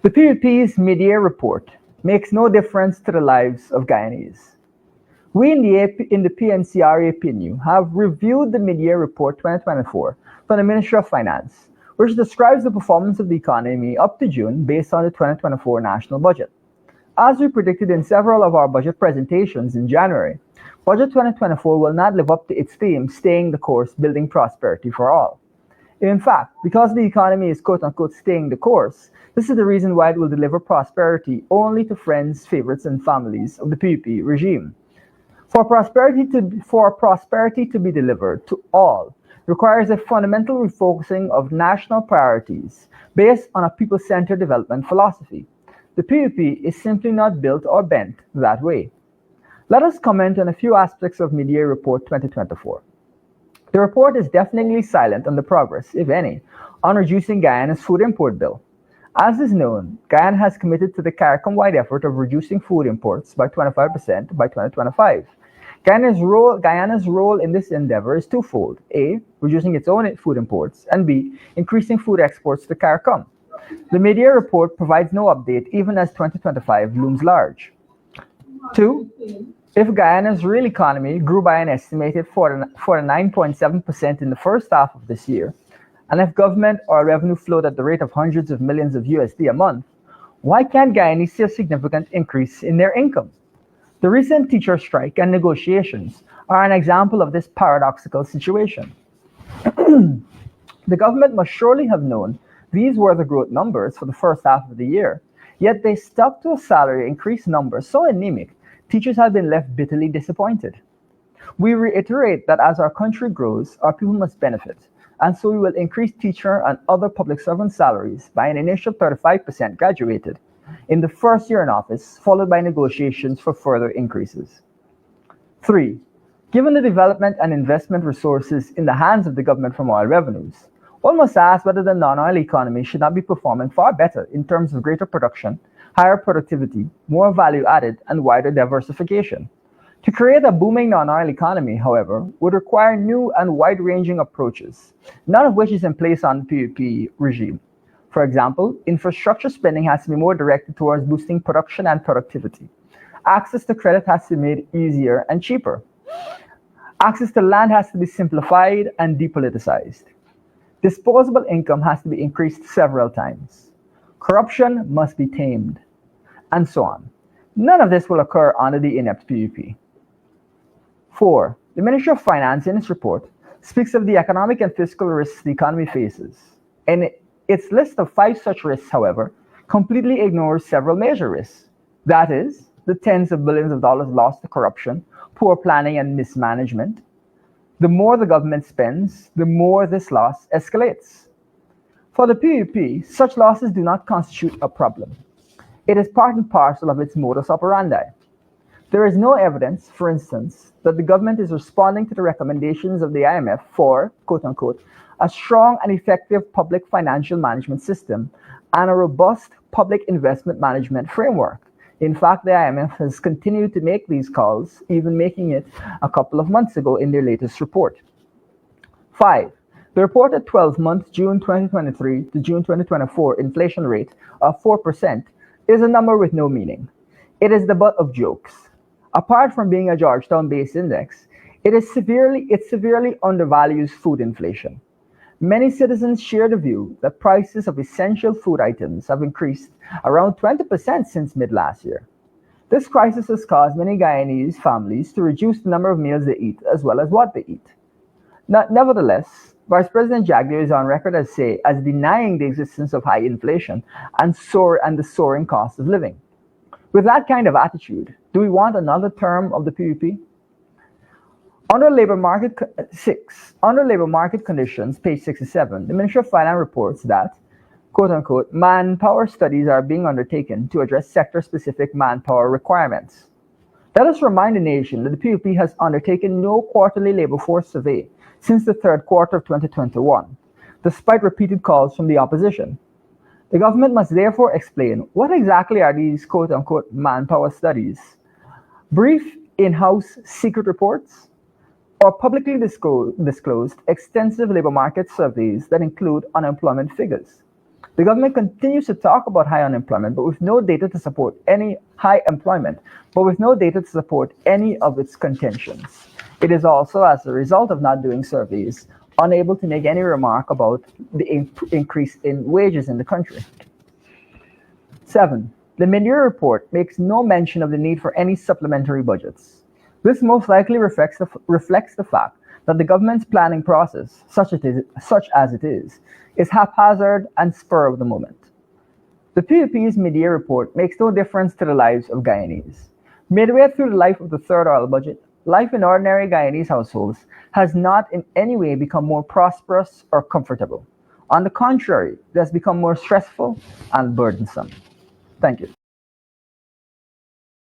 The PPP's mid-year report makes no difference to the lives of Guyanese. We in the PNCR APNU have reviewed the mid-year report 2024 from the Ministry of Finance, which describes the performance of the economy up to June based on the 2024 national budget. As we predicted in several of our budget presentations in January, Budget 2024 will not live up to its theme, staying the course, building prosperity for all. In fact, because the economy is quote-unquote staying the course, this is the reason why it will deliver prosperity only to friends, favorites, and families of the PPP regime. For prosperity to be delivered to all requires a fundamental refocusing of national priorities based on a people-centered development philosophy. The PPP is simply not built or bent that way. Let us comment on a few aspects of Mid-Year Report 2024. The report is deafeningly silent on the progress, if any, on reducing Guyana's food import bill. As is known, Guyana has committed to the CARICOM-wide effort of reducing food imports by 25% by 2025. Guyana's role in this endeavor is twofold: A, reducing its own food imports, and B, increasing food exports to CARICOM. The mid-year report provides no update even as 2025 looms large. 2, if Guyana's real economy grew by an estimated 49.7% in the first half of this year, and if government or revenue flowed at the rate of hundreds of millions of USD a month, why can't Guyanese see a significant increase in their income? The recent teacher strike and negotiations are an example of this paradoxical situation. The government must surely have known these were the growth numbers for the first half of the year, yet they stuck to a salary increase number so anemic, teachers have been left bitterly disappointed. We reiterate that as our country grows, our people must benefit, and so we will increase teacher and other public servant salaries by an initial 35% graduated in the first year in office, followed by negotiations for further increases. 3, given the development and investment resources in the hands of the government from oil revenues, one must ask whether the non-oil economy should not be performing far better in terms of greater production, higher productivity, more value added, and wider diversification. To create a booming non-oil economy, however, would require new and wide-ranging approaches, none of which is in place on the PPP regime. For example, infrastructure spending has to be more directed towards boosting production and productivity. Access to credit has to be made easier and cheaper. Access to land has to be simplified and depoliticized. Disposable income has to be increased several times. Corruption must be tamed, and so on. None of this will occur under the inept PPP. 4, the Ministry of Finance in its report speaks of the economic and fiscal risks the economy faces. In its list of 5 such risks, however, completely ignores several major risks. That is, the tens of billions of dollars lost to corruption, poor planning, and mismanagement. The more the government spends, the more this loss escalates. For the PPP, such losses do not constitute a problem. It is part and parcel of its modus operandi. There is no evidence, for instance, that the government is responding to the recommendations of the IMF for, quote-unquote, a strong and effective public financial management system and a robust public investment management framework. In fact, the IMF has continued to make these calls, even making it a couple of months ago in their latest report. 5, the reported 12-month June 2023 to June 2024 inflation rate of 4% is a number with no meaning. It is the butt of jokes. Apart from being a Georgetown-based index, it severely undervalues food inflation. Many citizens share the view that prices of essential food items have increased around 20% since mid-last year. This crisis has caused many Guyanese families to reduce the number of meals they eat as well as what they eat. Nevertheless, Vice President Jagdeo is on record as denying the existence of high inflation and the soaring cost of living. With that kind of attitude, do we want another term of the PPP? Under labor market conditions, page 67, the Ministry of Finance reports that, quote-unquote, manpower studies are being undertaken to address sector-specific manpower requirements. Let us remind the nation that the PPP has undertaken no quarterly labor force survey since the third quarter of 2021, despite repeated calls from the opposition. The government must therefore explain what exactly are these quote-unquote manpower studies. Brief in-house secret reports? Or publicly disclosed extensive labor market surveys that include unemployment figures. The government continues to talk about high unemployment, but with no data to support any high employment, but with no data to support any of its contentions. It is also, as a result of not doing surveys, unable to make any remark about the increase in wages in the country. 7. The mid-year report makes no mention of the need for any supplementary budgets. This most likely reflects the fact that the government's planning process, such as it is haphazard and spur of the moment. The PPP's mid-year report makes no difference to the lives of Guyanese. Midway through the life of the third oil budget, life in ordinary Guyanese households has not in any way become more prosperous or comfortable. On the contrary, it has become more stressful and burdensome. Thank you.